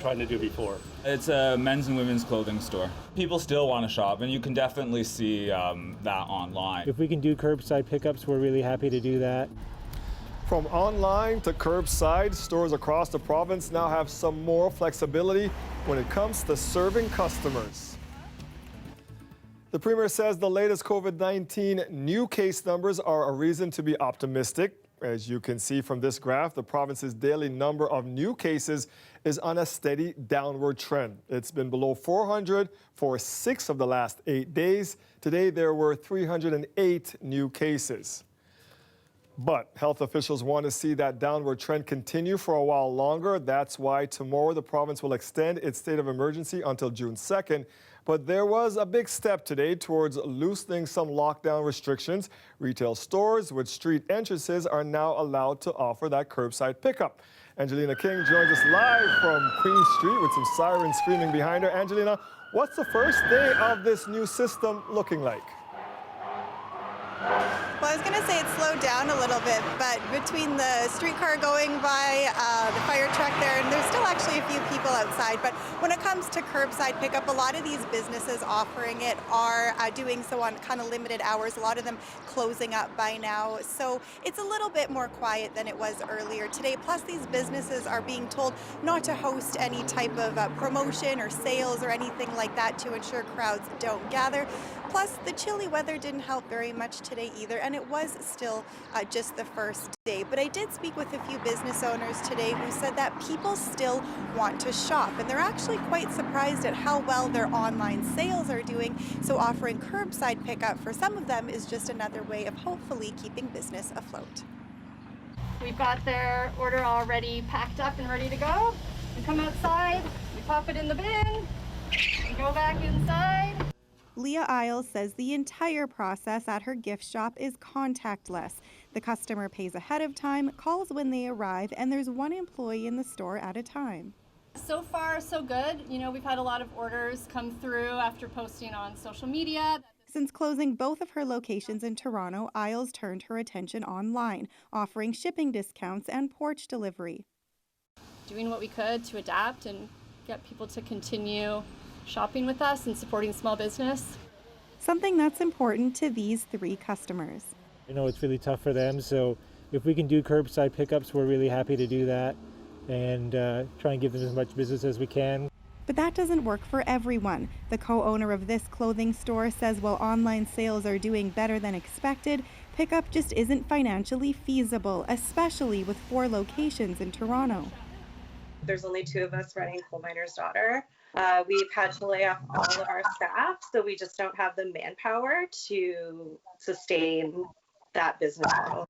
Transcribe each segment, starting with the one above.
trying to do before. It's a men's and women's clothing store. People still want to shop, and you can definitely see that online. If we can do curbside pickups, we're really happy to do that. From online to curbside, stores across the province now have some more flexibility when it comes to serving customers. The Premier says the latest COVID-19 new case numbers are a reason to be optimistic. As you can see from this graph, the province's daily number of new cases is on a steady downward trend. It's been below 400 for 6 of the last 8 days. Today, there were 308 new cases. But health officials want to see that downward trend continue for a while longer. That's why tomorrow the province will extend its state of emergency until June 2nd. But there was a big step today towards loosening some lockdown restrictions. Retail stores with street entrances are now allowed to offer that curbside pickup. Angelina King joins us live from Queen Street with some sirens screaming behind her. Angelina, what's the first day of this new system looking like? Well, I was going to say it slowed down a little bit, but between the streetcar going by, the fire truck there, and there's still actually a few people outside. But when it comes to curbside pickup, a lot of these businesses offering it are doing so on kind of limited hours, a lot of them closing up by now. So it's a little bit more quiet than it was earlier today. Plus, these businesses are being told not to host any type of promotion or sales or anything like that to ensure crowds don't gather. Plus, the chilly weather didn't help very much today either, and it was still just the first day. But I did speak with a few business owners today who said that people still want to shop, and they're actually quite surprised at how well their online sales are doing. So offering curbside pickup for some of them is just another way of hopefully keeping business afloat. We've got their order already packed up and ready to go. We come outside, we pop it in the bin, we go back inside. Leah Isles says the entire process at her gift shop is contactless. The customer pays ahead of time, calls when they arrive, and there's one employee in the store at a time. So far, so good. You know, we've had a lot of orders come through after posting on social media. Since closing both of her locations in Toronto, Isles turned her attention online, offering shipping discounts and porch delivery. Doing what we could to adapt and get people to continue shopping with us and supporting small business. Something that's important to these 3 customers. I know it's really tough for them, so if we can do curbside pickups, we're really happy to do that and try and give them as much business as we can. But that doesn't work for everyone. The co-owner of this clothing store says while online sales are doing better than expected, pickup just isn't financially feasible, especially with 4 locations in Toronto. There's only 2 of us running Coal Miner's Daughter. We've had to lay off all of our staff, so we just don't have the manpower to sustain that business model.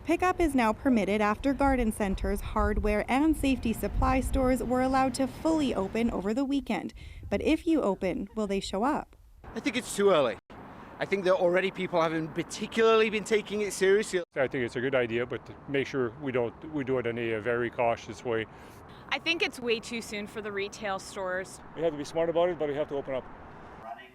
Pickup is now permitted after garden centers, hardware, and safety supply stores were allowed to fully open over the weekend. But if you open, will they show up? I think it's too early. I think that already people haven't particularly been taking it seriously. I think it's a good idea, but make sure we do it in a very cautious way. I think it's way too soon for the retail stores. We have to be smart about it, but we have to open up.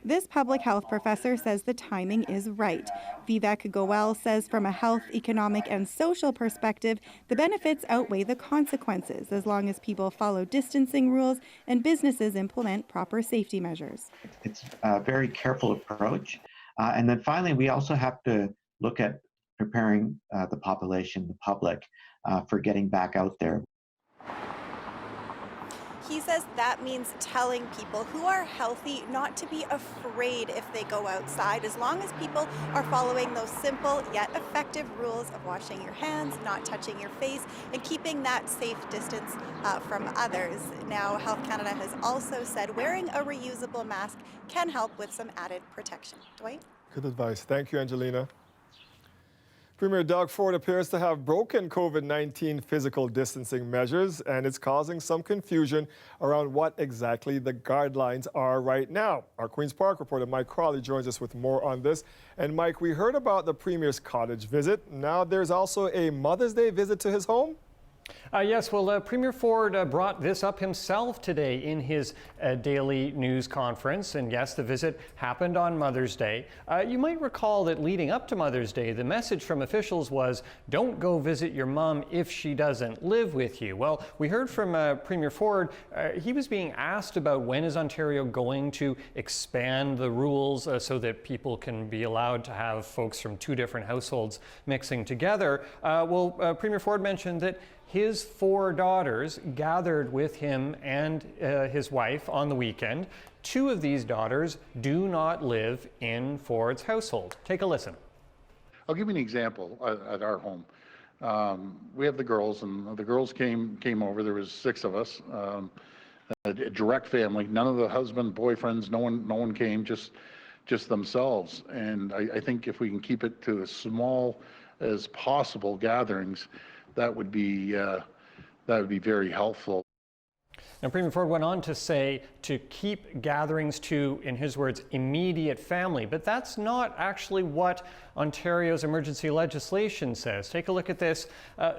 This public health professor says the timing is right. Vivek Goel says from a health, economic, and social perspective, the benefits outweigh the consequences as long as people follow distancing rules and businesses implement proper safety measures. It's a very careful approach. And then finally, we also have to look at preparing the population, the public, for getting back out there. He says that means telling people who are healthy not to be afraid if they go outside, as long as people are following those simple yet effective rules of washing your hands, not touching your face, and keeping that safe distance from others. Now, Health Canada has also said wearing a reusable mask can help with some added protection. Dwight? Good advice. Thank you, Angelina. Premier Doug Ford appears to have broken COVID-19 physical distancing measures, and it's causing some confusion around what exactly the guidelines are right now. Our Queen's Park reporter Mike Crawley joins us with more on this. And Mike, we heard about the Premier's cottage visit. Now there's also a Mother's Day visit to his home? Yes, well, Premier Ford brought this up himself today in his daily news conference. And yes, the visit happened on Mother's Day. You might recall that leading up to Mother's Day, the message from officials was, don't go visit your mom if she doesn't live with you. Well, we heard from Premier Ford. He was being asked about when is Ontario going to expand the rules so that people can be allowed to have folks from two different households mixing together. Premier Ford mentioned that his 4 daughters gathered with him and his wife on the weekend. 2 of these daughters do not live in Ford's household. Take a listen. I'll give you an example at our home. We have the girls, and the girls came over. There was 6 of us, a direct family. None of the husband, boyfriends, no one came, just themselves. And I think if we can keep it to as small as possible gatherings, that would be very helpful. Now, Premier Ford went on to say to keep gatherings to, in his words, immediate family. But that's not actually what Ontario's emergency legislation says. Take a look at this.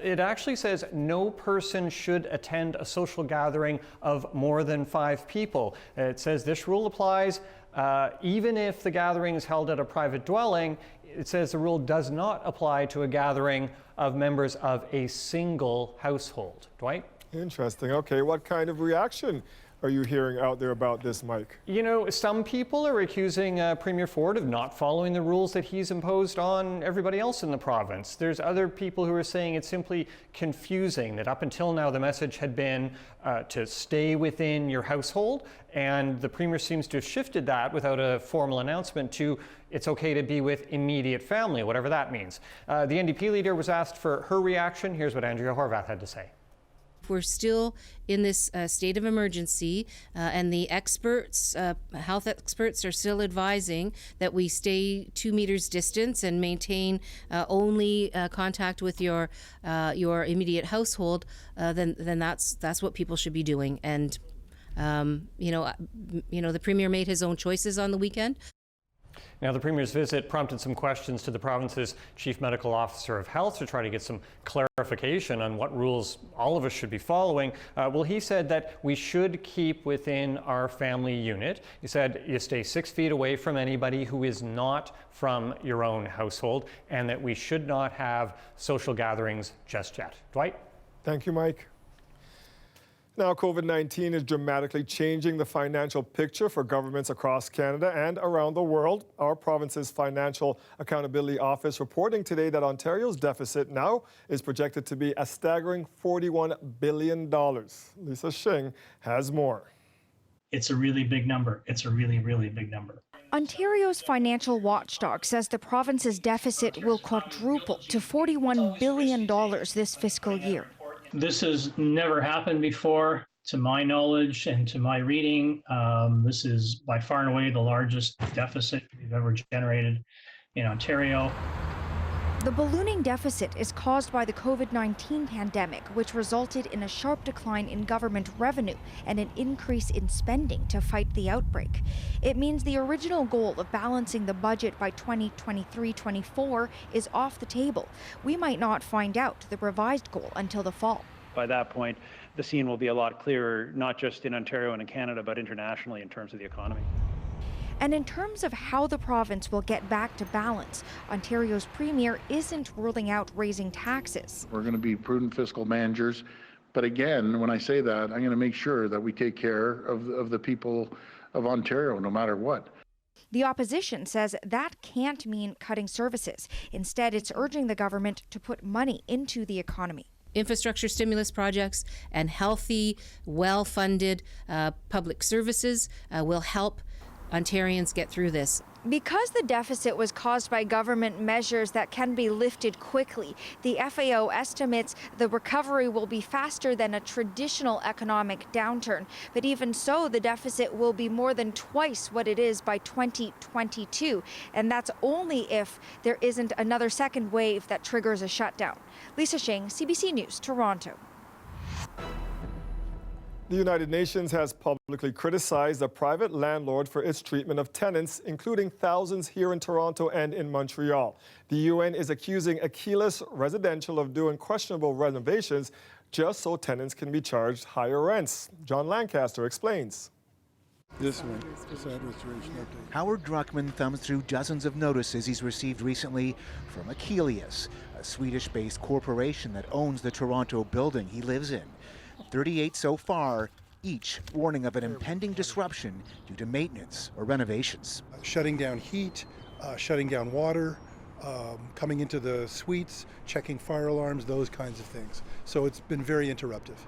It actually says no person should attend a social gathering of more than 5 people. It says this rule applies even if the gathering is held at a private dwelling. It says the rule does not apply to a gathering of members of a single household. Dwight? Interesting. Okay, what kind of reaction are you hearing out there about this, Mike? You know, some people are accusing Premier Ford of not following the rules that he's imposed on everybody else in the province. There's other people who are saying it's simply confusing, that up until now the message had been to stay within your household, and the Premier seems to have shifted that without a formal announcement to it's okay to be with immediate family, whatever that means. The NDP leader was asked for her reaction. Here's what Andrea Horvath had to say. We're still in this state of emergency, and the experts, health experts, are still advising that we stay 2 meters distance and maintain only contact with your immediate household. Then that's what people should be doing. And the Premier made his own choices on the weekend. Now, the Premier's visit prompted some questions to the province's Chief Medical Officer of Health to try to get some clarification on what rules all of us should be following. He said that we should keep within our family unit. He said you stay 6 feet away from anybody who is not from your own household, and that we should not have social gatherings just yet. Dwight? Thank you, Mike. Now, COVID-19 is dramatically changing the financial picture for governments across Canada and around the world. Our province's Financial Accountability Office reporting today that Ontario's deficit now is projected to be a staggering $41 billion. Lisa Shing has more. It's a really big number. It's a really, really big number. Ontario's financial watchdog says the province's deficit will quadruple to $41 billion this fiscal year. This has never happened before, to my knowledge and to my reading. This is by far and away the largest deficit we've ever generated in Ontario. The ballooning deficit is caused by the COVID-19 pandemic, which resulted in a sharp decline in government revenue and an increase in spending to fight the outbreak. It means the original goal of balancing the budget by 2023-24 is off the table. We might not find out the revised goal until the fall. By that point, the scene will be a lot clearer, not just in Ontario and in Canada, but internationally in terms of the economy. And in terms of how the province will get back to balance, Ontario's Premier isn't ruling out raising taxes. We're going to be prudent fiscal managers. But again, when I say that, I'm going to make sure that we take care of the people of Ontario, no matter what. The opposition says that can't mean cutting services. Instead, it's urging the government to put money into the economy. Infrastructure stimulus projects and healthy, well-funded public services will help Ontarians get through this. Because the deficit was caused by government measures that can be lifted quickly, the FAO estimates the recovery will be faster than a traditional economic downturn. But even so, the deficit will be more than twice what it is by 2022. And that's only if there isn't another second wave that triggers a shutdown. Lisa Shing, CBC News, Toronto. The United Nations has publicly criticized a private landlord for its treatment of tenants, including thousands here in Toronto and in Montreal. The UN is accusing Aquiles Residential of doing questionable renovations just so tenants can be charged higher rents. John Lancaster explains. This one, facade restoration update. Howard Druckman thumbs through dozens of notices he's received recently from Achilles, a Swedish-based corporation that owns the Toronto building he lives in. 38 so far, each warning of an impending disruption due to maintenance or renovations. Shutting down heat, shutting down water, coming into the suites, checking fire alarms, those kinds of things. So it's been very interruptive.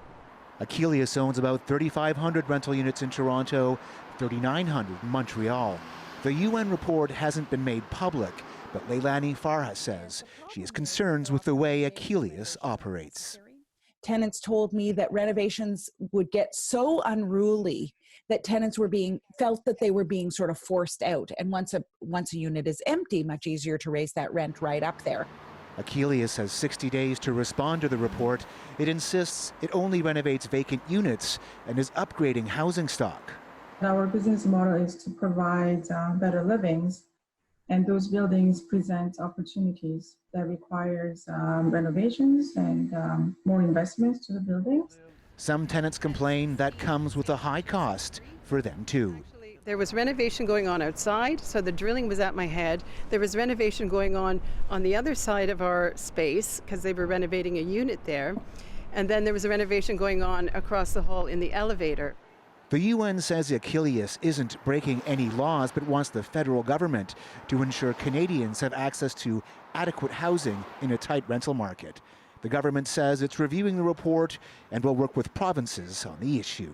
Achilles owns about 3,500 rental units in Toronto, 3,900 in Montreal. The UN report hasn't been made public, but Leilani Farha says she has concerns with the way Achilles operates. Tenants told me that renovations would get so unruly that tenants felt that they were being sort of forced out. And once a unit is empty, much easier to raise that rent right up there. Achilles has 60 days to respond to the report. It insists it only renovates vacant units and is upgrading housing stock. Our business model is to provide better livings, and those buildings present opportunities that requires renovations and more investments to the buildings. Some tenants complain that comes with a high cost for them too. There was renovation going on outside, so the drilling was at my head. There was renovation going on the other side of our space because they were renovating a unit there. And then there was a renovation going on across the hall in the elevator. The UN says Achilles isn't breaking any laws, but wants the federal government to ensure Canadians have access to adequate housing in a tight rental market. The government says it's reviewing the report and will work with provinces on the issue.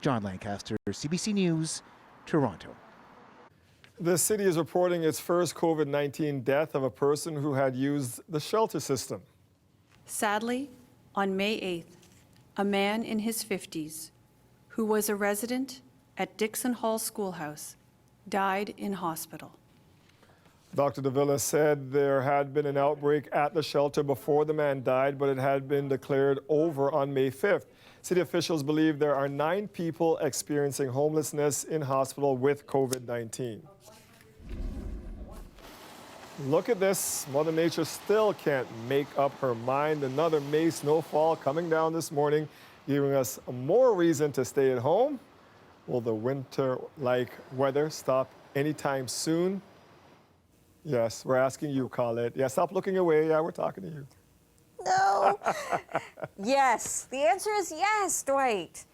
John Lancaster, CBC News, Toronto. The city is reporting its first COVID-19 death of a person who had used the shelter system. Sadly, on May 8th, a man in his 50s who was a resident at Dixon Hall Schoolhouse died in hospital. Dr. Davila said there had been an outbreak at the shelter before the man died, but it had been declared over on May 5th. City officials believe there are 9 people experiencing homelessness in hospital with COVID-19. Look at this. Mother Nature still can't make up her mind. Another May snowfall coming down this morning, giving us more reason to stay at home. Will the winter-like weather stop anytime soon? Yes, we're asking you, Colette. Yeah, stop looking away. Yeah, we're talking to you. No. Yes. The answer is yes, Dwight.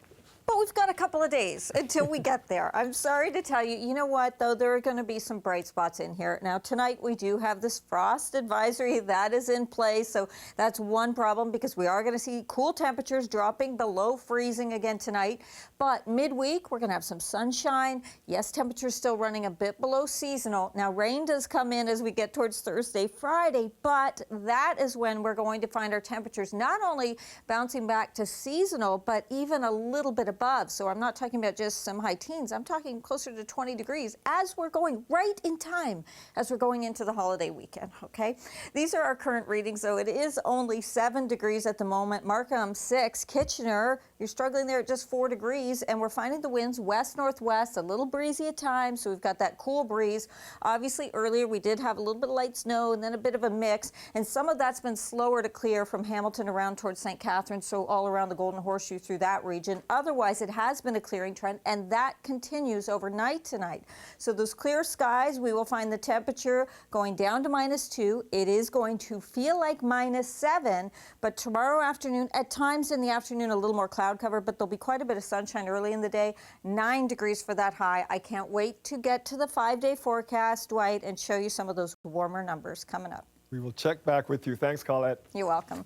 But we've got a couple of days until we get there. I'm sorry to tell you. You know what, though? There are going to be some bright spots in here. Now, tonight we do have this frost advisory that is in place. So that's one problem because we are going to see cool temperatures dropping below freezing again tonight. But midweek, we're going to have some sunshine. Yes, temperatures still running a bit below seasonal. Now, rain does come in as we get towards Thursday, Friday, but that is when we're going to find our temperatures not only bouncing back to seasonal, but even a little bit above. So I'm not talking about just some high teens. I'm talking closer to 20 degrees as we're going right in time as we're going into the holiday weekend, okay? These are our current readings, though. It is only 7 degrees at the moment. Markham 6. Kitchener, you're struggling there at just 4 degrees. And we're finding the winds west-northwest, a little breezy at times, so we've got that cool breeze. Obviously, earlier we did have a little bit of light snow and then a bit of a mix, and some of that's been slower to clear from Hamilton around towards St. Catharines, so all around the Golden Horseshoe through that region. Otherwise, it has been a clearing trend, and that continues overnight tonight. So those clear skies, we will find the temperature going down to -2. It is going to feel like -7, but tomorrow afternoon, at times in the afternoon, a little more cloud cover, but there'll be quite a bit of sunshine early in the day. 9 degrees for that high. I can't wait to get to the 5-day forecast, Dwight, and show you some of those warmer numbers coming up. We will check back with you. Thanks, Colette. You're welcome.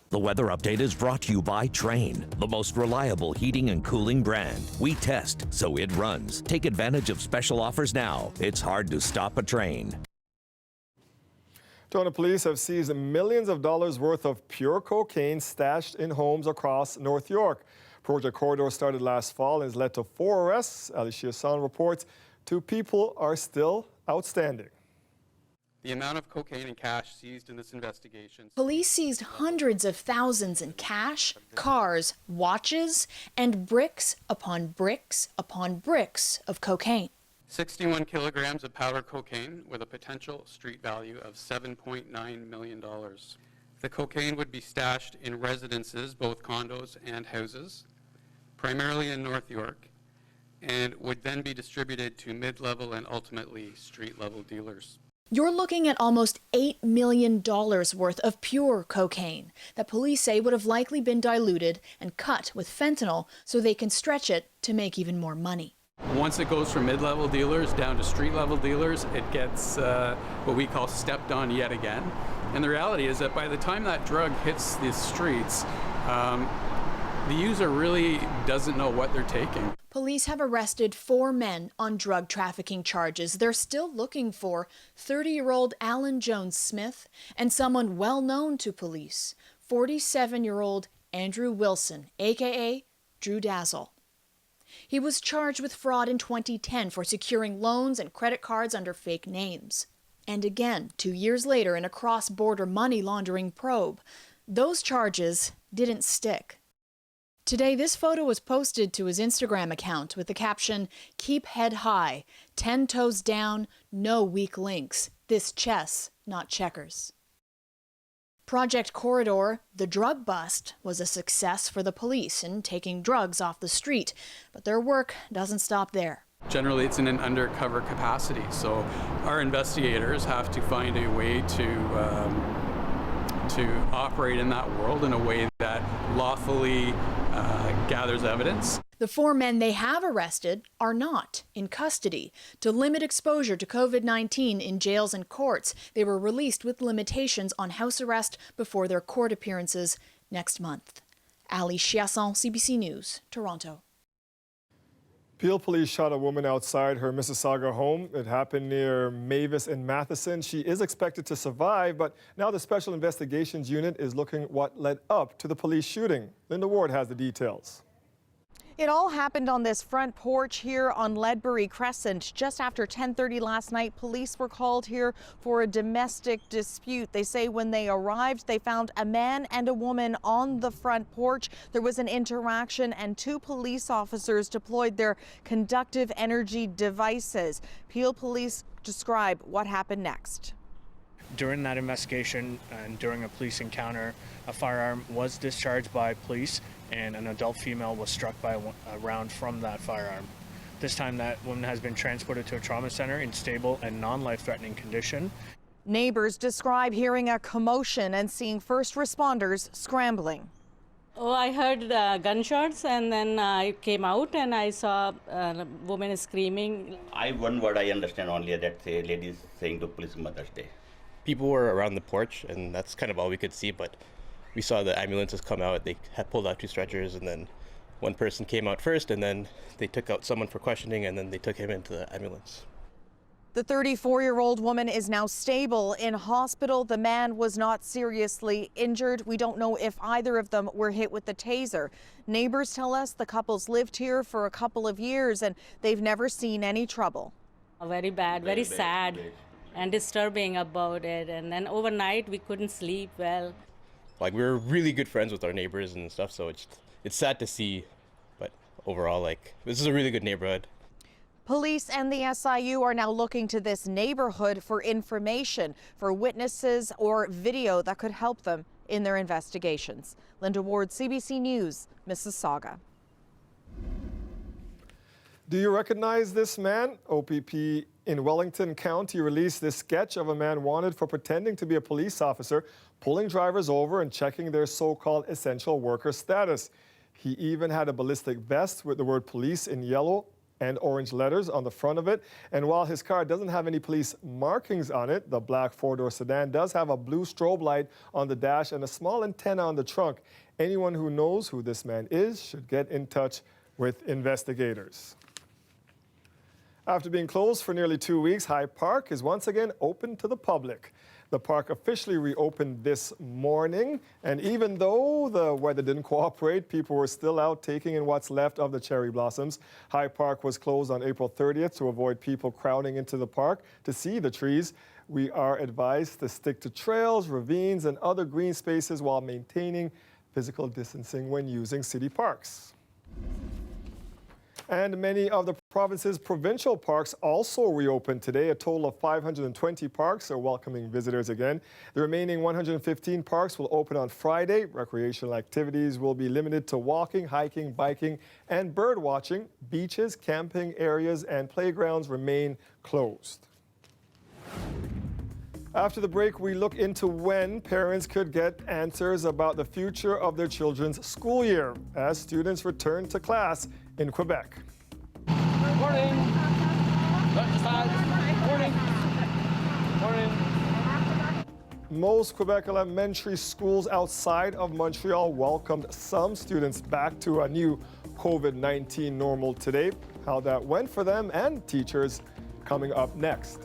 The weather update is brought to you by Trane, the most reliable heating and cooling brand. We test, so it runs. Take advantage of special offers now. It's hard to stop a Trane. Toronto police have seized millions of dollars worth of pure cocaine stashed in homes across North York. Project Corridor started last fall and has led to 4 arrests. Alicia Son reports 2 people are still outstanding. The amount of cocaine and cash seized in this investigation. Police seized hundreds of thousands in cash, cars, watches, and bricks upon bricks upon bricks of cocaine. 61 kilograms of powder cocaine with a potential street value of $7.9 million. The cocaine would be stashed in residences, both condos and houses, primarily in North York, and would then be distributed to mid-level and ultimately street-level dealers. You're looking at almost $8 million worth of pure cocaine that police say would have likely been diluted and cut with fentanyl so they can stretch it to make even more money. Once it goes from mid-level dealers down to street-level dealers, it gets what we call stepped on yet again. And the reality is that by the time that drug hits the streets, the user really doesn't know what they're taking. Police have arrested 4 men on drug trafficking charges. They're still looking for 30-year-old Alan Jones Smith and someone well known to police, 47-year-old Andrew Wilson, aka Drew Dazzle. He was charged with fraud in 2010 for securing loans and credit cards under fake names. And again, 2 years later in a cross-border money laundering probe. Those charges didn't stick. Today, this photo was posted to his Instagram account with the caption, "Keep head high, 10 toes down, no weak links. This chess, not checkers." Project Corridor, the drug bust, was a success for the police in taking drugs off the street, but their work doesn't stop there. Generally, it's in an undercover capacity, so our investigators have to find a way to operate in that world in a way that lawfully gathers evidence. The 4 men they have arrested are not in custody. To limit exposure to COVID-19 in jails and courts, they were released with limitations on house arrest before their court appearances next month. Ali Chiasson, CBC News, Toronto. Peel police shot a woman outside her Mississauga home. It happened near Mavis and Matheson. She is expected to survive, but now the Special Investigations Unit is looking at what led up to the police shooting. Linda Ward has the details. It all happened on this front porch here on Ledbury Crescent. Just after 10:30 last night, police were called here for a domestic dispute. They say when they arrived, they found a man and a woman on the front porch. There was an interaction and 2 police officers deployed their conductive energy devices. Peel police describe what happened next. During that investigation and during a police encounter, a firearm was discharged by police and an adult female was struck by a round from that firearm. This time that woman has been transported to a trauma center in stable and non-life-threatening condition. Neighbors describe hearing a commotion and seeing first responders scrambling. Oh, I heard gunshots and then I came out and I saw a woman screaming. One word I understand only, that the lady is saying to police Mother's Day. People were around the porch and that's kind of all we could see, but we saw the ambulances come out. They had pulled out 2 stretchers and then one person came out first and then they took out someone for questioning and then they took him into the ambulance. The 34-year-old woman is now stable in hospital. The man was not seriously injured. We don't know if either of them were hit with the taser. Neighbors tell us the couple's lived here for a couple of years and they've never seen any trouble. Very bad, very sad and disturbing about it. And then overnight we couldn't sleep well. Like, we were really good friends with our neighbors and stuff, so it's sad to see, but overall, like, this is a really good neighborhood. Police and the SIU are now looking to this neighborhood for information, for witnesses or video that could help them in their investigations. Linda Ward, CBC News, Mississauga. Do you recognize this man? OPP in Wellington County released this sketch of a man wanted for pretending to be a police officer, pulling drivers over and checking their so-called essential worker status. He even had a ballistic vest with the word police in yellow and orange letters on the front of it. And while his car doesn't have any police markings on it, the black four-door sedan does have a blue strobe light on the dash and a small antenna on the trunk. Anyone who knows who this man is should get in touch with investigators. After being closed for nearly 2 weeks, High Park is once again open to the public. The park officially reopened this morning, and even though the weather didn't cooperate, people were still out taking in what's left of the cherry blossoms. High Park was closed on April 30th to avoid people crowding into the park to see the trees. We are advised to stick to trails, ravines, and other green spaces while maintaining physical distancing when using city parks. And many of the province's provincial parks also reopened today. A total of 520 parks are welcoming visitors again. The remaining 115 parks will open on Friday. Recreational activities will be limited to walking, hiking, biking, and bird watching. Beaches, camping areas, and playgrounds remain closed. After the break, we look into when parents could get answers about the future of their children's school year as students return to class in Quebec. Morning. Morning. Morning. Most Quebec elementary schools outside of Montreal welcomed some students back to a new COVID-19 normal today. How that went for them and teachers coming up next.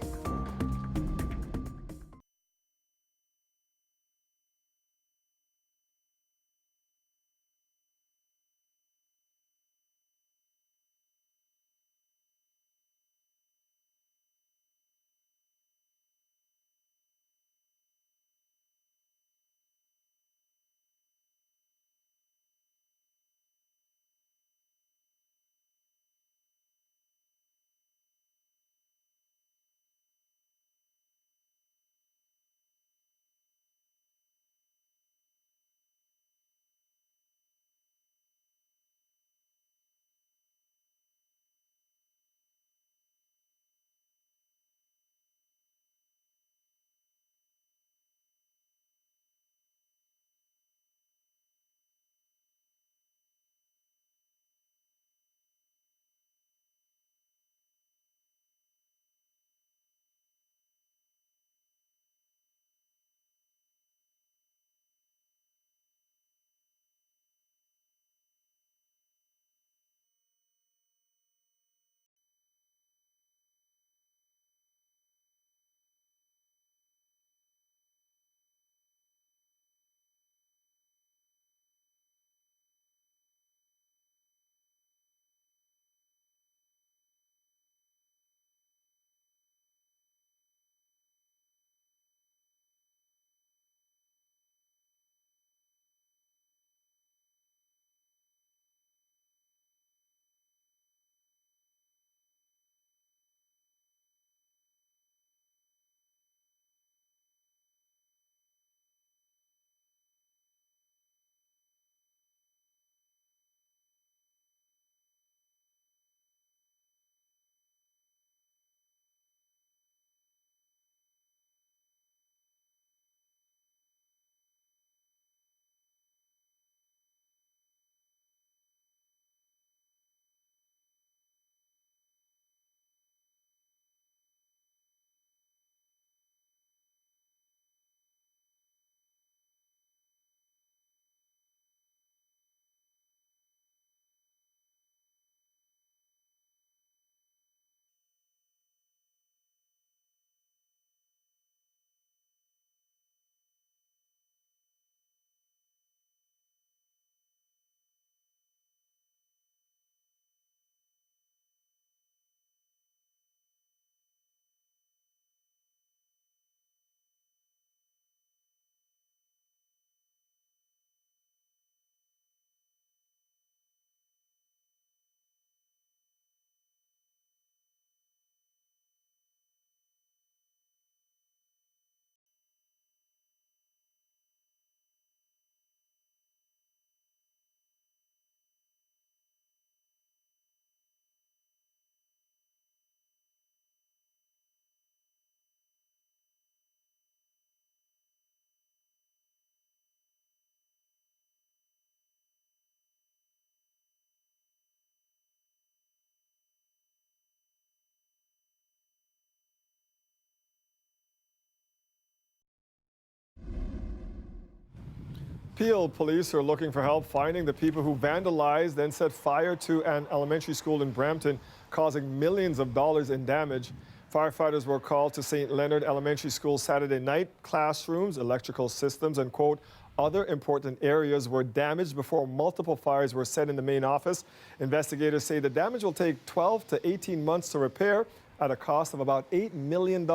Peel police are looking for help finding the people who vandalized and set fire to an elementary school in Brampton, causing millions of dollars in damage. Firefighters were called to St. Leonard Elementary School Saturday night. Classrooms, electrical systems, and, quote, other important areas were damaged before multiple fires were set in the main office. Investigators say the damage will take 12 to 18 months to repair at a cost of about $8 million.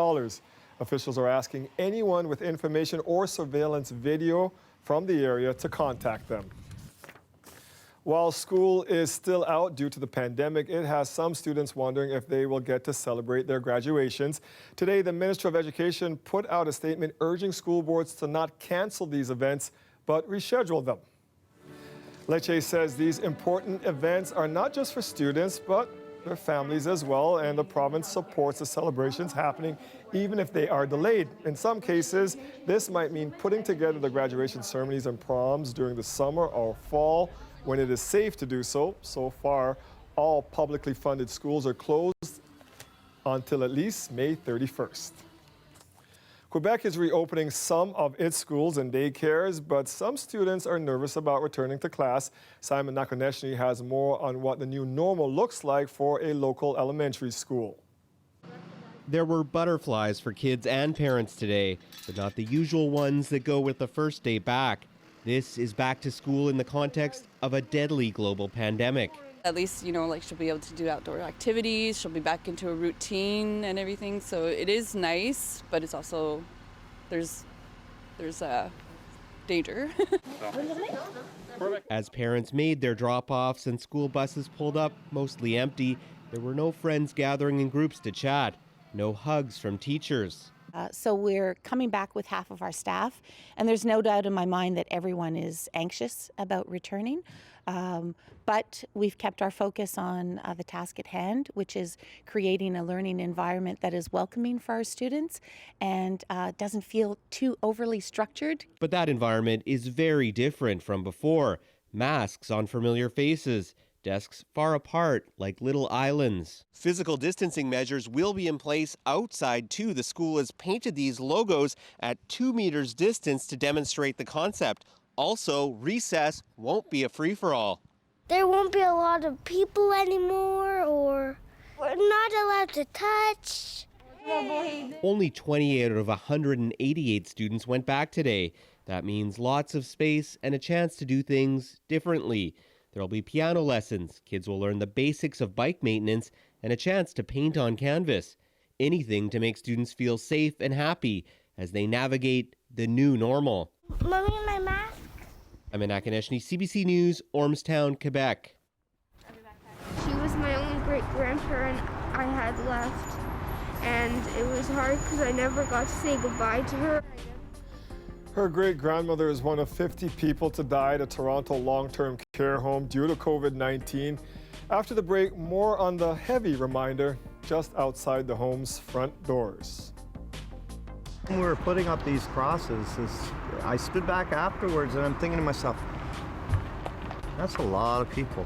Officials are asking anyone with information or surveillance video from the area to contact them. While school is still out due to the pandemic, it has some students wondering if they will get to celebrate their graduations. Today, the Minister of Education put out a statement urging school boards to not cancel these events, but reschedule them. Lecce says these important events are not just for students, but their families as well, and the province supports the celebrations happening even if they are delayed. In some cases, this might mean putting together the graduation ceremonies and proms during the summer or fall when it is safe to do so. So far, all publicly funded schools are closed until at least May 31st. Quebec is reopening some of its schools and daycares, but some students are nervous about returning to class. Simon Nakonechny has more on what the new normal looks like for a local elementary school. There were butterflies for kids and parents today, but not the usual ones that go with the first day back. This is back to school in the context of a deadly global pandemic. At least, like she'll be able to do outdoor activities, she'll be back into a routine and everything. So it is nice, but it's also, there's danger. As parents made their drop-offs and school buses pulled up, mostly empty, there were no friends gathering in groups to chat, no hugs from teachers. So we're coming back with half of our staff, and there's no doubt in my mind that everyone is anxious about returning. But we've kept our focus on the task at hand, which is creating a learning environment that is welcoming for our students and doesn't feel too overly structured. But that environment is very different from before. Masks on familiar faces, desks far apart like little islands. Physical distancing measures will be in place outside too. The school has painted these logos at 2 meters distance to demonstrate the concept. Also, recess won't be a free-for-all. There won't be a lot of people anymore, or we're not allowed to touch. Only 28 out of 188 students went back today. That means lots of space and a chance to do things differently. There'll be piano lessons, kids will learn the basics of bike maintenance, and a chance to paint on canvas. Anything to make students feel safe and happy as they navigate the new normal. Mommy, my mask? I'm Nakonechny, CBC News, Ormstown, Quebec. She was my only great-grandparent I had left, and it was hard because I never got to say goodbye to her. Her great-grandmother is one of 50 people to die at a Toronto long-term care home due to COVID-19. After the break, more on the heavy reminder just outside the home's front doors. When we were putting up these crosses, I stood back afterwards and I'm thinking to myself, that's a lot of people.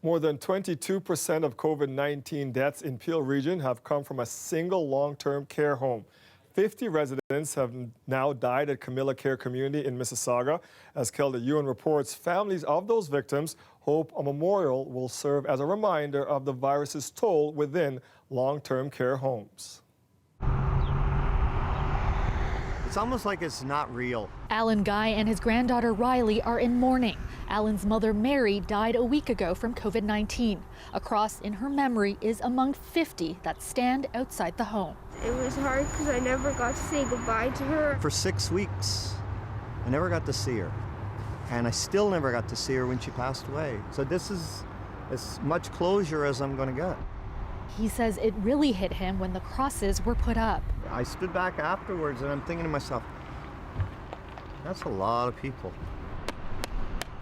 More than 22% of COVID-19 deaths in Peel Region have come from a single long-term care home. 50 residents have now died at Camilla Care Community in Mississauga. As Kelda Ewan reports, families of those victims hope a memorial will serve as a reminder of the virus's toll within long-term care homes. It's almost like it's not real. Alan Guy and his granddaughter Riley are in mourning. Alan's mother Mary died a week ago from COVID-19. A cross in her memory is among 50 that stand outside the home. It was hard because I never got to say goodbye to her. For 6 weeks, I never got to see her. And I still never got to see her when she passed away. So this is as much closure as I'm going to get. He says it really hit him when the crosses were put up. I stood back afterwards and I'm thinking to myself, that's a lot of people.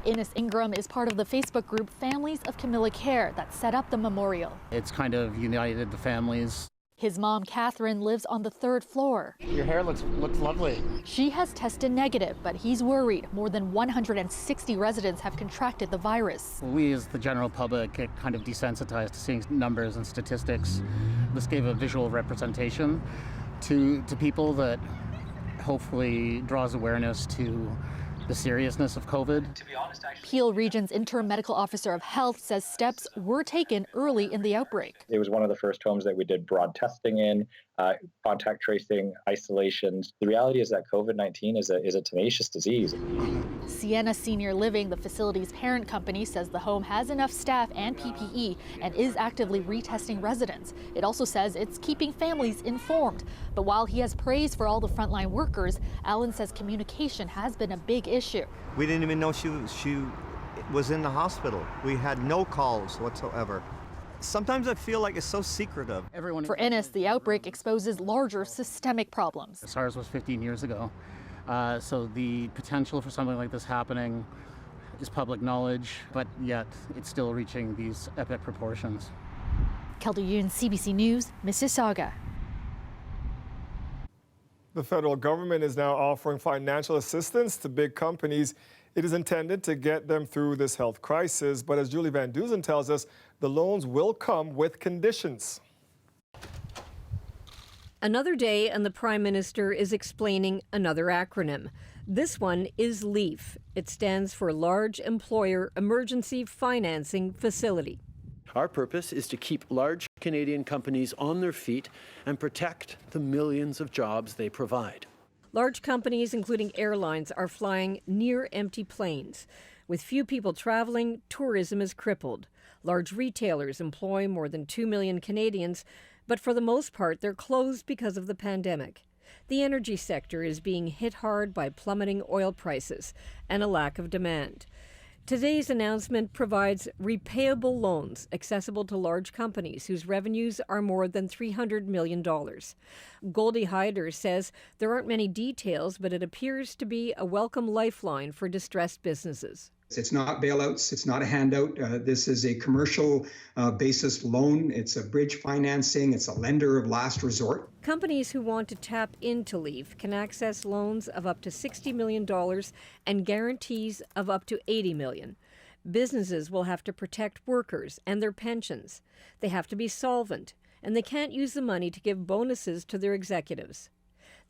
Innes Ingram is part of the Facebook group Families of Camilla Care that set up the memorial. It's kind of united the families. His mom, Catherine, lives on the 3rd floor. Your hair looks lovely. She has tested negative, but he's worried more than 160 residents have contracted the virus. We as the general public get kind of desensitized to seeing numbers and statistics. This gave a visual representation to people that hopefully draws awareness to the seriousness of COVID. Peel Region's interim medical officer of health says steps were taken early in the outbreak. It was one of the first homes that we did broad testing in, contact tracing, isolations. The reality is that COVID-19 is a tenacious disease. Sienna Senior Living, the facility's parent company, says the home has enough staff and PPE and is actively retesting residents. It also says it's keeping families informed. But while he has praise for all the frontline workers, Alan says communication has been a big issue. We didn't even know she was in the hospital. We had no calls whatsoever. Sometimes I feel like it's so secretive. For Innes, the outbreak exposes larger systemic problems. SARS was 15 years ago, so the potential for something like this happening is public knowledge, but yet it's still reaching these epic proportions. Kelda Yoon, CBC News, Mississauga. The federal government is now offering financial assistance to big companies. It is intended to get them through this health crisis, but as Julie Van Duzen tells us, the loans will come with conditions. Another day and the Prime Minister is explaining another acronym. This one is LEAF. It stands for Large Employer Emergency Financing Facility. Our purpose is to keep large Canadian companies on their feet and protect the millions of jobs they provide. Large companies, including airlines, are flying near empty planes. With few people traveling, tourism is crippled. Large retailers employ more than 2 million Canadians, but for the most part, they're closed because of the pandemic. The energy sector is being hit hard by plummeting oil prices and a lack of demand. Today's announcement provides repayable loans accessible to large companies whose revenues are more than $300 million. Goldie Hyder says there aren't many details, but it appears to be a welcome lifeline for distressed businesses. It's not bailouts. It's not a handout. This is a commercial basis loan. It's a bridge financing. It's a lender of last resort. Companies who want to tap into LEAF can access loans of up to $60 million and guarantees of up to $80 million. Businesses will have to protect workers and their pensions. They have to be solvent, and they can't use the money to give bonuses to their executives.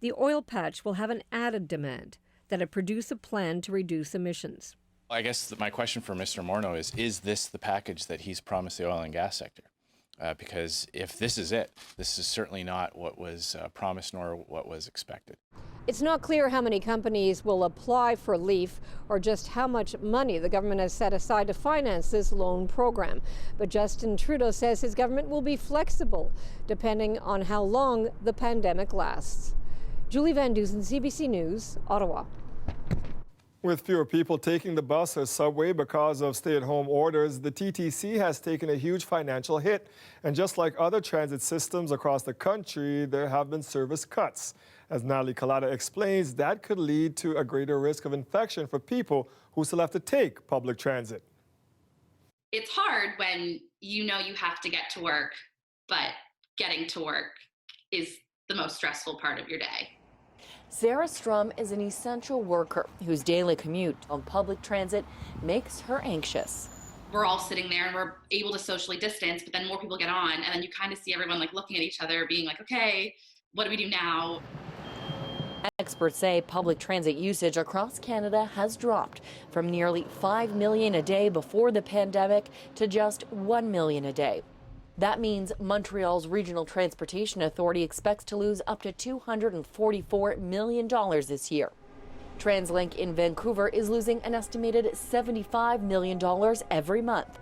The oil patch will have an added demand that it produce a plan to reduce emissions. I guess my question for Mr. Morneau is this the package that he's promised the oil and gas sector? Because if this is it, this is certainly not what was promised nor what was expected. It's not clear how many companies will apply for LEAF or just how much money the government has set aside to finance this loan program. But Justin Trudeau says his government will be flexible depending on how long the pandemic lasts. Julie Van Duzen, CBC News, Ottawa. With fewer people taking the bus or subway because of stay-at-home orders, the TTC has taken a huge financial hit. And just like other transit systems across the country, there have been service cuts. As Natalie Collada explains, that could lead to a greater risk of infection for people who still have to take public transit. It's hard when you know you have to get to work, but getting to work is the most stressful part of your day. Sarah Strum is an essential worker whose daily commute on public transit makes her anxious. we're all sitting there and we're able to socially distance, but then more people get on, and then you kind of see everyone like looking at each other being like, okay, what do we do now? Experts say public transit usage across Canada has dropped from nearly 5 million a day before the pandemic to just 1 million a day. That means Montreal's Regional Transportation Authority expects to lose up to $244 million this year. TransLink in Vancouver is losing an estimated $75 million every month.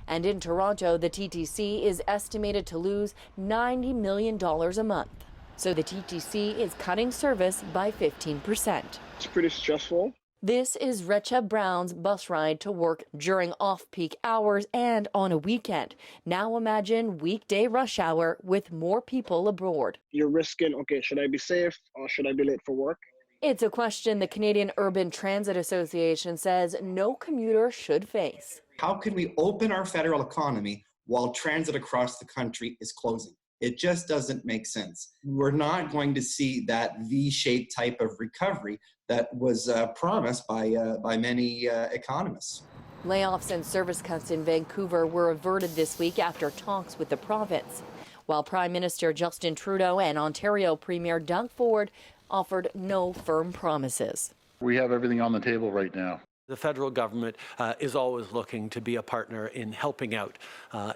And in Toronto, the TTC is estimated to lose $90 million a month. So the TTC is cutting service by 15%. It's pretty stressful. This is Recha Brown's bus ride to work during off-peak hours and on a weekend. Now imagine weekday rush hour with more people aboard. You're risking, okay, should I be safe or should I be late for work? It's a question the Canadian Urban Transit Association says no commuter should face. How can we open our federal economy while transit across the country is closing? It just doesn't make sense. We're not going to see that V-shaped type of recovery that was promised by many economists. Layoffs and service cuts in Vancouver were averted this week after talks with the province, while Prime Minister Justin Trudeau and Ontario Premier Doug Ford offered no firm promises. We have everything on the table right now. The federal government is always looking to be a partner in helping out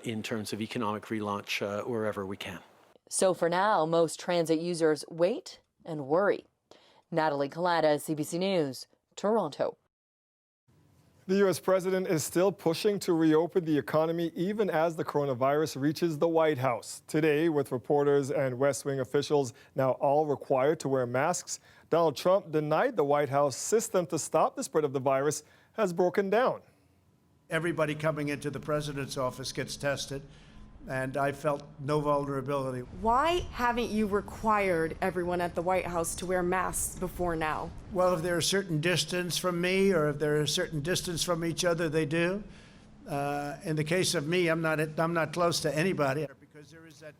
in terms of economic relaunch wherever we can. So for now, most transit users wait and worry. Natalie Collada, CBC News, Toronto. The U.S. president is still pushing to reopen the economy even as the coronavirus reaches the White House. Today, with reporters and West Wing officials now all required to wear masks, Donald Trump denied the White House system to stop the spread of the virus has broken down. Everybody coming into the president's office gets tested, and I felt no vulnerability. Why haven't you required everyone at the White House to wear masks before now? Well, if they're a certain distance from me or if they're a certain distance from each other, they do. In the case of me, I'm not close to anybody because there is that.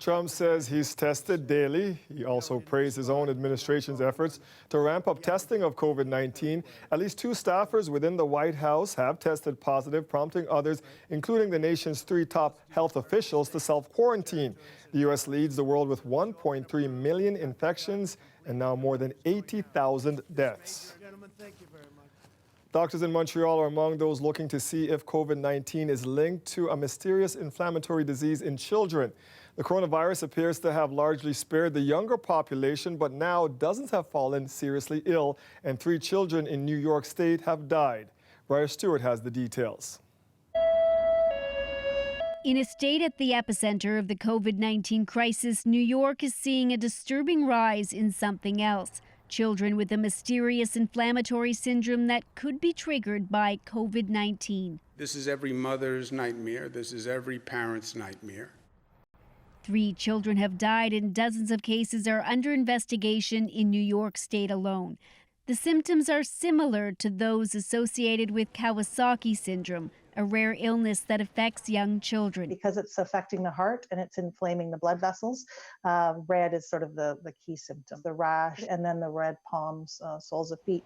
Trump says he's tested daily. He also praised his own administration's efforts to ramp up testing of COVID-19. At least 2 staffers within the White House have tested positive, prompting others, including the nation's 3 top health officials, to self-quarantine. The U.S. leads the world with 1.3 million infections and now more than 80,000 deaths. Doctors in Montreal are among those looking to see if COVID-19 is linked to a mysterious inflammatory disease in children. The coronavirus appears to have largely spared the younger population, but now dozens have fallen seriously ill, and 3 children in New York State have died. Briar Stewart has the details. In a state at the epicenter of the COVID-19 crisis, New York is seeing a disturbing rise in something else. Children with a mysterious inflammatory syndrome that could be triggered by COVID-19. This is every mother's nightmare. This is every parent's nightmare. 3 children have died and dozens of cases are under investigation in New York State alone. The symptoms are similar to those associated with Kawasaki syndrome, a rare illness that affects young children. Because it's affecting the heart and it's inflaming the blood vessels, red is sort of the key symptom. The rash and then the red palms, soles of feet.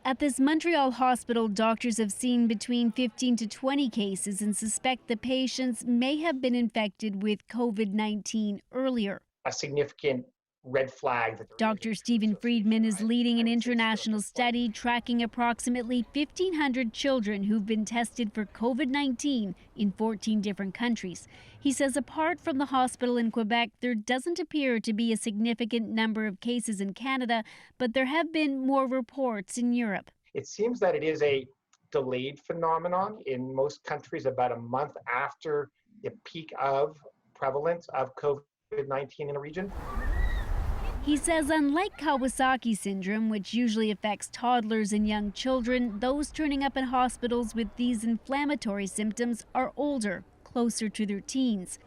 At this Montreal hospital, doctors have seen between 15 to 20 cases and suspect the patients may have been infected with COVID-19 earlier. A significant red flag. Dr. Stephen Friedman is leading an international study tracking approximately 1,500 children who've been tested for COVID-19 in 14 different countries. He says apart from the hospital in Quebec, there doesn't appear to be a significant number of cases in Canada, but there have been more reports in Europe. It seems that it is a delayed phenomenon in most countries about a month after the peak of prevalence of COVID-19 in a region. He says unlike Kawasaki syndrome, which usually affects toddlers and young children, those turning up in hospitals with these inflammatory symptoms are older, closer to their teens.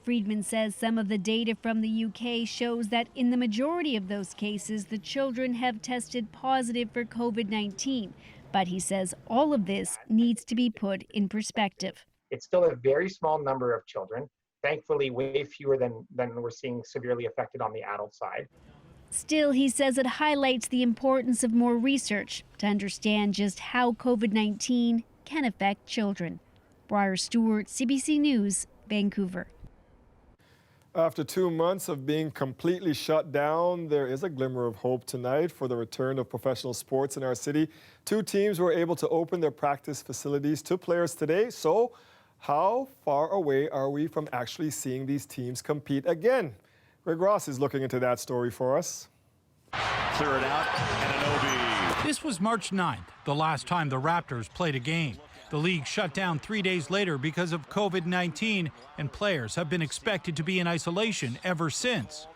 Friedman says some of the data from the UK shows that in the majority of those cases, the children have tested positive for COVID-19. But he says all of this needs to be put in perspective. It's still a very small number of children. Thankfully, way fewer than we're seeing severely affected on the adult side. Still, he says it highlights the importance of more research to understand just how COVID-19 can affect children. Briar Stewart, CBC News, Vancouver. After 2 months of being completely shut down, there is a glimmer of hope tonight for the return of professional sports in our city. 2 teams were able to open their practice facilities to players today. So how far away are we from actually seeing these teams compete again? Greg Ross is looking into that story for us. Clear it out, and an OB. This was March 9th, the last time the Raptors played a game. The league shut down 3 days later because of COVID-19, and players have been expected to be in isolation ever since.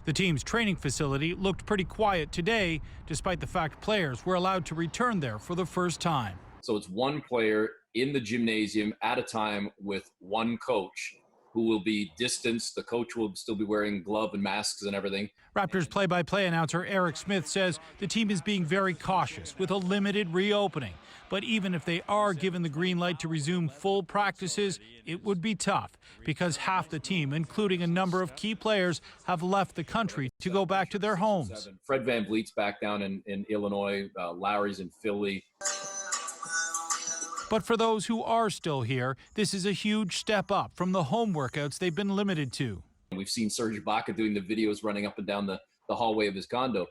The team's training facility looked pretty quiet today, despite the fact players were allowed to return there for the first time. So it's one player in the gymnasium at a time with one coach who will be distanced. The coach will still be wearing gloves and masks and everything. Raptors play-by-play announcer Eric Smith says the team is being very cautious with a limited reopening. But even if they are given the green light to resume full practices, it would be tough because half the team, including a number of key players, have left the country to go back to their homes. Fred VanVleet's back down in Illinois, Lowry's in Philly. But for those who are still here, this is a huge step up from the home workouts they've been limited to. We've seen Serge Ibaka doing the videos running up and down the hallway of his condo.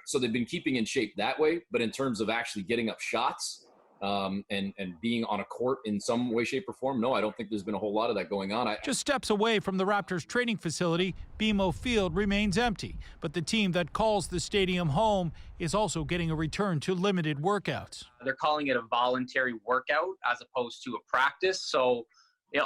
So they've been keeping in shape that way. But in terms of actually getting up shots and being on a court in some way, shape, or form, no, I don't think there's been a whole lot of that going on. Just steps away from the Raptors training facility, BMO Field remains empty. But the team that calls the stadium home is also getting a return to limited workouts. They're calling it a voluntary workout as opposed to a practice. So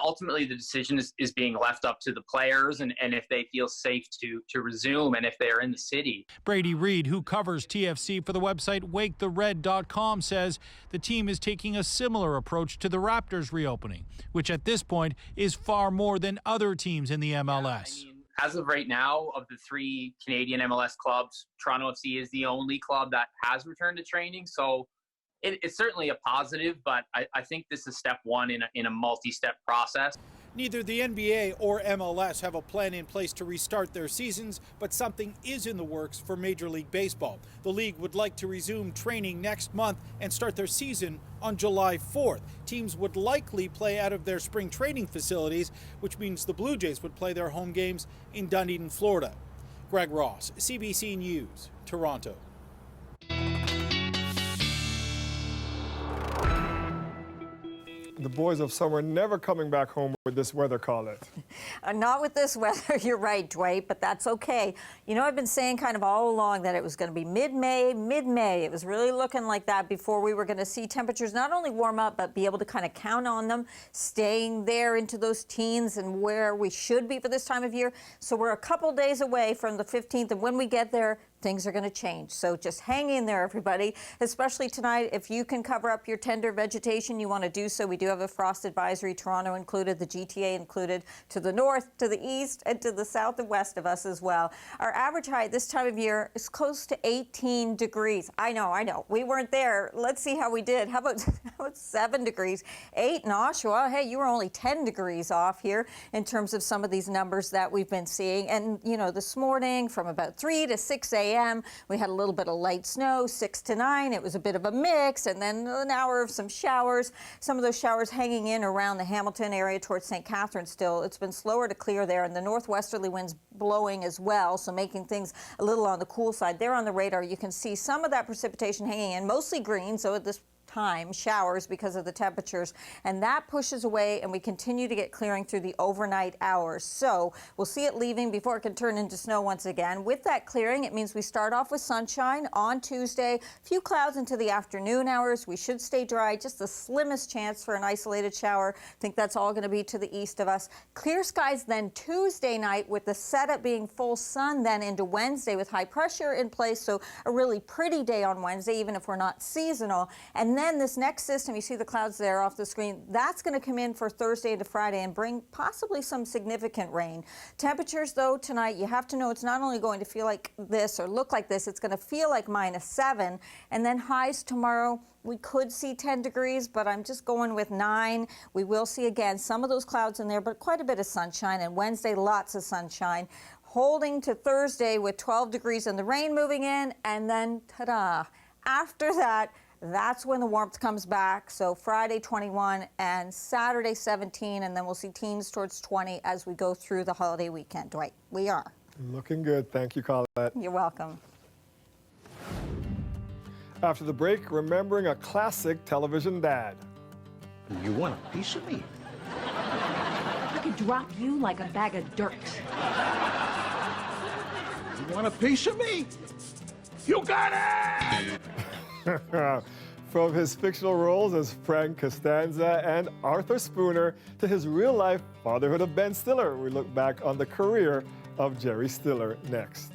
ultimately the decision is being left up to the players and if they feel safe to resume and if they're in the city. Brady Reed, who covers TFC for the website wakethered.com, says the team is taking a similar approach to the Raptors reopening, which at this point is far more than other teams in the MLS. As of right now, of the 3 Canadian MLS clubs, Toronto FC is the only club that has returned to training. So it's certainly a positive, but I think this is step one in a multi-step process. Neither the NBA or MLS have a plan in place to restart their seasons, but something is in the works for Major League Baseball. The league would like to resume training next month and start their season on July 4th. Teams would likely play out of their spring training facilities, which means the Blue Jays would play their home games in Dunedin, Florida. Greg Ross, CBC News, Toronto. The boys of summer never coming back home with this weather, call it. Not with this weather, you're right, Dwight, but that's okay. You know, I've been saying kind of all along that it was going to be mid-May. It was really looking like that before we were going to see temperatures not only warm up, but be able to kind of count on them, staying there into those teens and where we should be for this time of year. So we're a couple days away from the 15th, and when we get there, things are going to change. So just hang in there, everybody, especially tonight. If you can cover up your tender vegetation, you want to do so. We do have a frost advisory, Toronto included, the GTA included, to the north, to the east, and to the south and west of us as well. Our average height this time of year is close to 18 degrees. I know. We weren't there. Let's see how we did. How about 7 degrees? 8 in Oshawa. Hey, you were only 10 degrees off here in terms of some of these numbers that we've been seeing. And, you know, this morning from about 3 to 6 a.m., we had a little bit of light snow, 6 to 9. It was a bit of a mix, and then an hour of some showers. Some of those showers hanging in around the Hamilton area towards St. Catharines still. It's been slower to clear there, and the northwesterly winds blowing as well, so making things a little on the cool side. There on the radar, you can see some of that precipitation hanging in, mostly green, so at this time showers because of the temperatures, and that pushes away, and we continue to get clearing through the overnight hours. So we'll see it leaving before it can turn into snow once again. With that clearing, it means we start off with sunshine on Tuesday, a few clouds into the afternoon hours. We should stay dry, just the slimmest chance for an isolated shower. I think that's all going to be to the east of us. Clear skies then Tuesday night, with the setup being full sun then into Wednesday with high pressure in place. So a really pretty day on Wednesday, even if we're not seasonal. And then this next system, you see the clouds there off the screen, that's going to come in for Thursday into Friday and bring possibly some significant rain. Temperatures, though, tonight, you have to know it's not only going to feel like this or look like this, it's going to feel like -7. And then highs tomorrow, we could see 10 degrees, but I'm just going with 9. We will see, again, some of those clouds in there, but quite a bit of sunshine. And Wednesday, lots of sunshine. Holding to Thursday with 12 degrees and the rain moving in. And then, ta-da, after that, That's when the warmth comes back. So Friday 21 and Saturday 17, and then we'll see teens towards 20 as we go through the holiday weekend. Dwight, we are. Looking good. Thank you, Colette. You're welcome. After the break, remembering a classic television dad. You want a piece of me? I could drop you like a bag of dirt. You want a piece of me? You got it! From his fictional roles as Frank Costanza and Arthur Spooner to his real-life fatherhood of Ben Stiller, we look back on the career of Jerry Stiller next.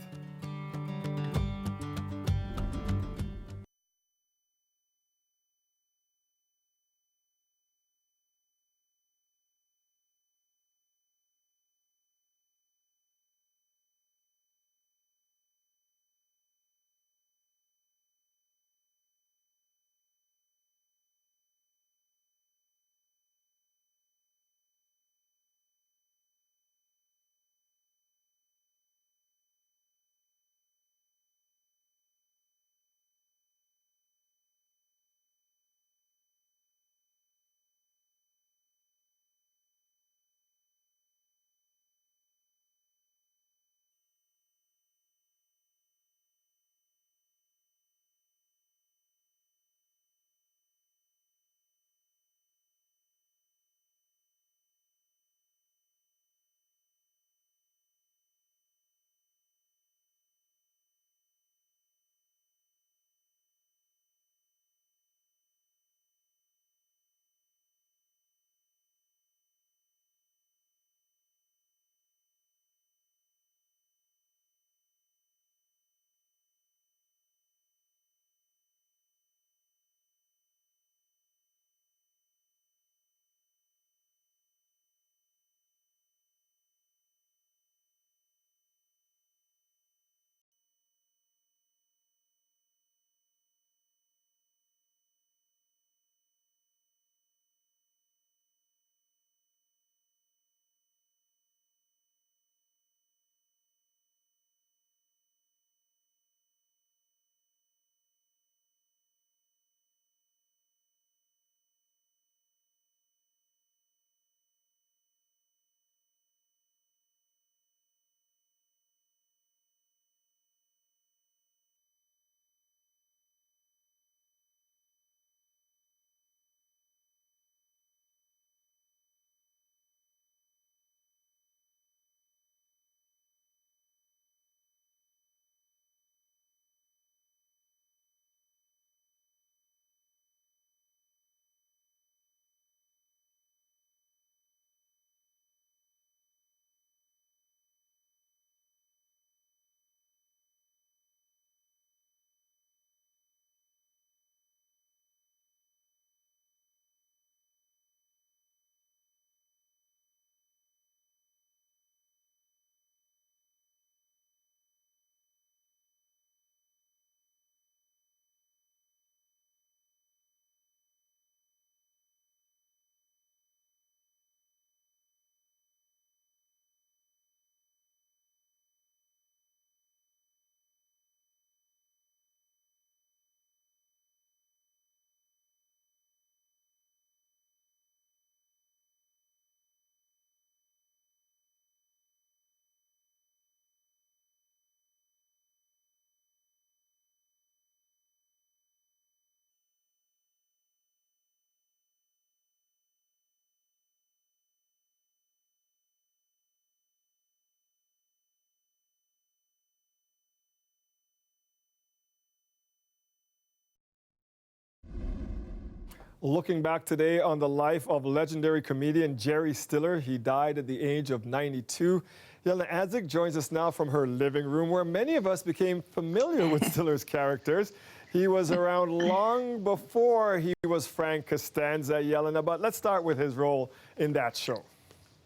Looking back today on the life of legendary comedian Jerry Stiller, he died at the age of 92. Yelena Adzik joins us now from her living room, where many of us became familiar with Stiller's characters. He was around long before he was Frank Costanza, Yelena, but let's start with his role in that show.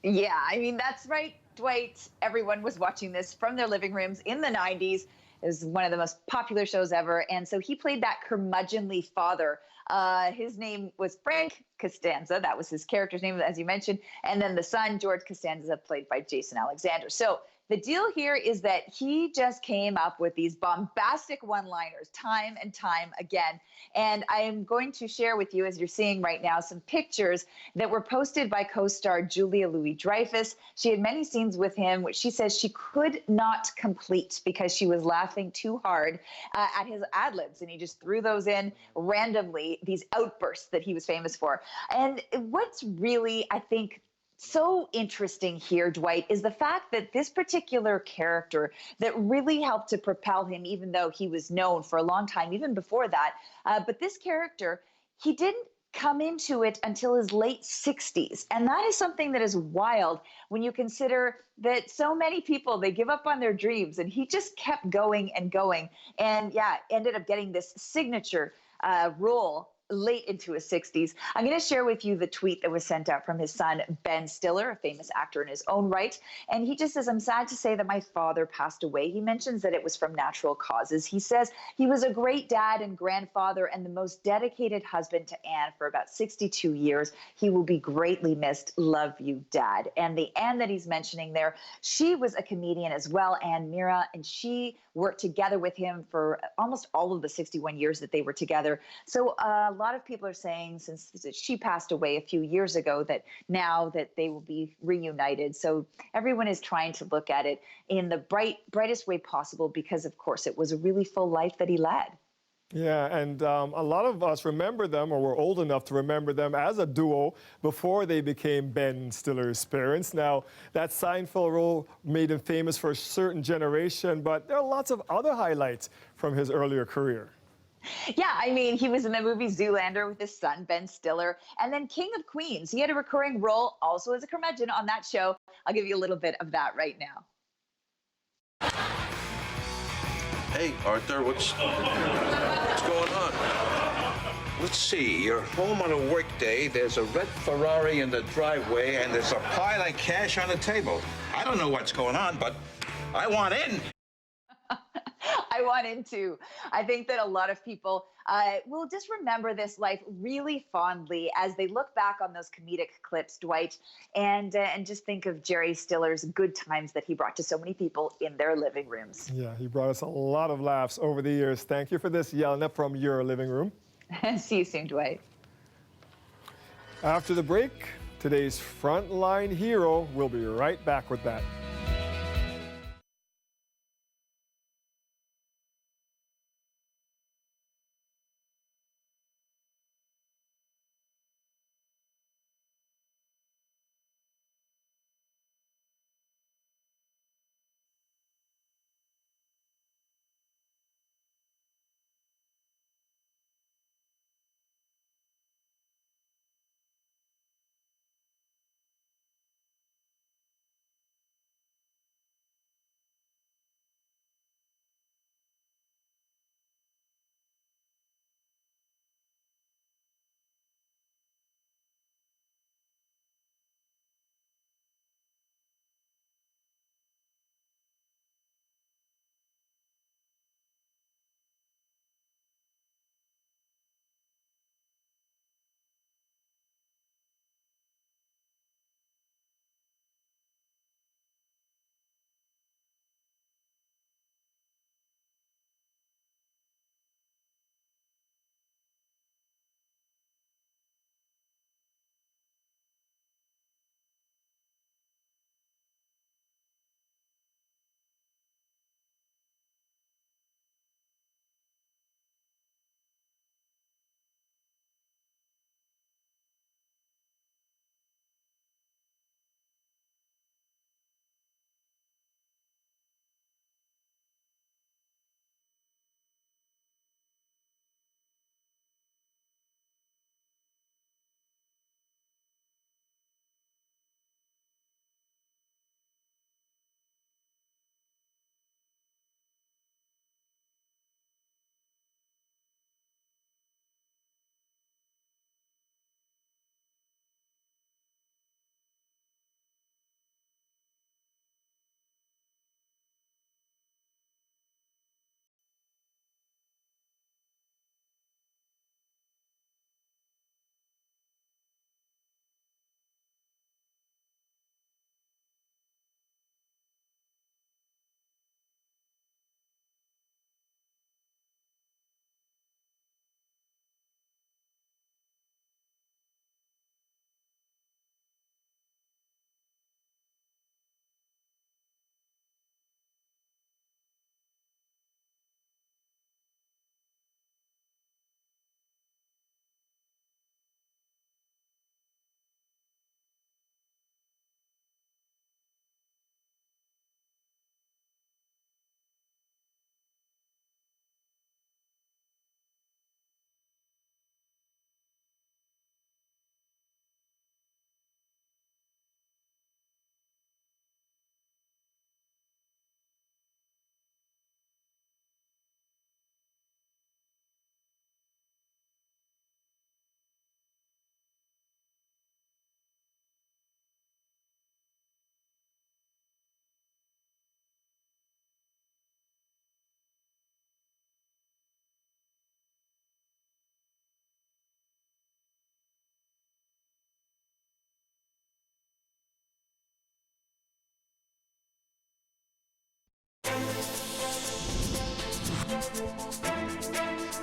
Yeah, I mean, that's right, Dwight. Everyone was watching this from their living rooms in the 90s. It was one of the most popular shows ever. And so he played that curmudgeonly father. His name was Frank Costanza. That was his character's name, as you mentioned. And then the son, George Costanza, played by Jason Alexander. So The deal here is that he just came up with these bombastic one-liners time and time again. And I am going to share with you, as you're seeing right now, some pictures that were posted by co-star Julia Louis-Dreyfus. She had many scenes with him, which she says she could not complete because she was laughing too hard at his ad-libs. And he just threw those in randomly, these outbursts that he was famous for. And what's really, I think, so interesting here, Dwight, is the fact that this particular character that really helped to propel him, even though he was known for a long time, even before that, but this character, he didn't come into it until his late 60s. And that is something that is wild when you consider that so many people, they give up on their dreams, and he just kept going and going. And yeah, ended up getting this signature role late into his 60s. I'm going to share with you the tweet that was sent out from his son, Ben Stiller, a famous actor in his own right. And he just says, "I'm sad to say that my father passed away." He mentions that it was from natural causes. He says he was a great dad and grandfather and the most dedicated husband to Anne for about 62 years. He will be greatly missed. Love you, Dad. And the Anne that he's mentioning there, she was a comedian as well, Anne Mira, and she worked together with him for almost all of the 61 years that they were together. So a lot of people are saying, since she passed away a few years ago, that now that they will be reunited. So everyone is trying to look at it in the brightest way possible because, of course, it was a really full life that he led. Yeah, and a lot of us remember them, or were old enough to remember them as a duo before they became Ben Stiller's parents. Now, that Seinfeld role made him famous for a certain generation, but there are lots of other highlights from his earlier career. Yeah, I mean, he was in the movie Zoolander with his son, Ben Stiller, and then King of Queens. He had a recurring role also as a curmudgeon on that show. I'll give you a little bit of that right now. Hey, Arthur, what's going on? Let's see, you're home on a work day, there's a red Ferrari in the driveway, and there's a pile of cash on the table. I don't know what's going on, but I want in. I want in too. I think that a lot of people will just remember this life really fondly as they look back on those comedic clips, Dwight, and just think of Jerry Stiller's good times that he brought to so many people in their living rooms. Yeah, he brought us a lot of laughs over the years. Thank you for this, Yelena, from your living room. See you soon, Dwight. After the break, today's frontline hero. We'll be right back with that.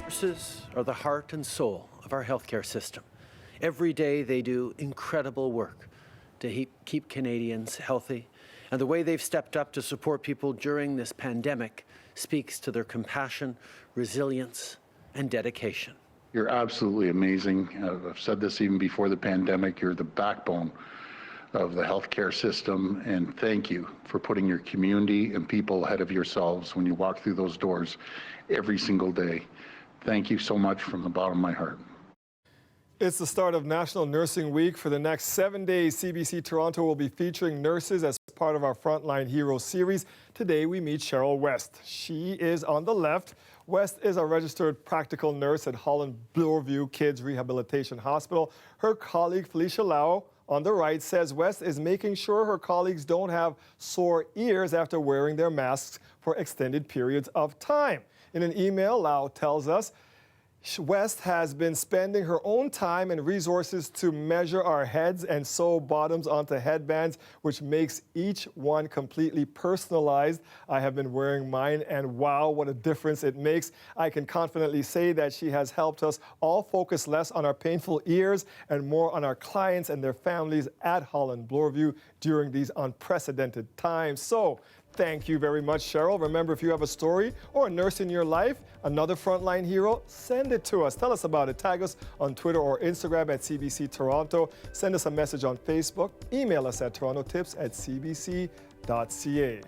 Nurses are the heart and soul of our healthcare system. Every day they do incredible work to keep Canadians healthy, and the way they've stepped up to support people during this pandemic speaks to their compassion, resilience, and dedication. You're absolutely amazing. I've said this even before the pandemic. You're the backbone of the healthcare system, and thank you for putting your community and people ahead of yourselves when you walk through those doors every single day. Thank you so much from the bottom of my heart. It's the start of National Nursing Week. For the next 7 days, CBC Toronto will be featuring nurses as part of our Frontline Heroes series. Today, we meet Cheryl West. She is on the left. West is a registered practical nurse at Holland Bloorview Kids Rehabilitation Hospital. Her colleague, Felicia Lau, on the right, says West is making sure her colleagues don't have sore ears after wearing their masks for extended periods of time. In an email, Lau tells us West has been spending her own time and resources to measure our heads and sew bottoms onto headbands, which makes each one completely personalized. I have been wearing mine, and wow, what a difference it makes. I can confidently say that she has helped us all focus less on our painful ears and more on our clients and their families at Holland Bloorview during these unprecedented times. So, thank you very much, Cheryl. Remember, if you have a story or a nurse in your life, another frontline hero, send it to us. Tell us about it. Tag us on Twitter or Instagram at CBC Toronto. Send us a message on Facebook. Email us at torontotips@cbc.ca.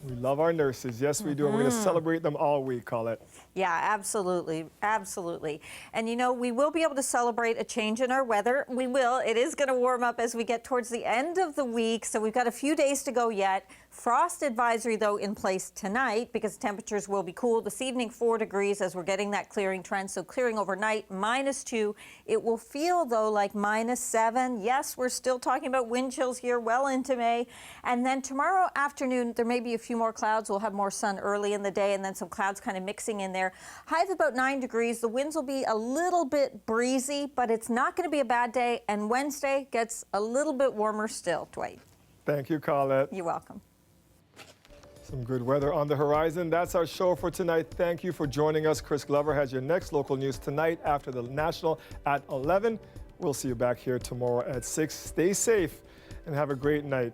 We love our nurses. Yes, we do. And we're going to celebrate them all week, Colette. Yeah, absolutely. Absolutely. And you know, we will be able to celebrate a change in our weather. We will. It is going to warm up as we get towards the end of the week. So we've got a few days to go yet. Frost advisory, though, in place tonight because temperatures will be cool. This evening, 4 degrees as we're getting that clearing trend. So clearing overnight, -2. It will feel, though, like -7. Yes, we're still talking about wind chills here well into May. And then tomorrow afternoon, there may be a few more clouds. We'll have more sun early in the day and then some clouds kind of mixing in there. High of about 9 degrees. The winds will be a little bit breezy, but it's not going to be a bad day. And Wednesday gets a little bit warmer still, Dwight. Thank you, Colette. You're welcome. Some good weather on the horizon. That's our show for tonight. Thank you for joining us. Chris Glover has your next local news tonight after the National at 11. We'll see you back here tomorrow at 6. Stay safe and have a great night.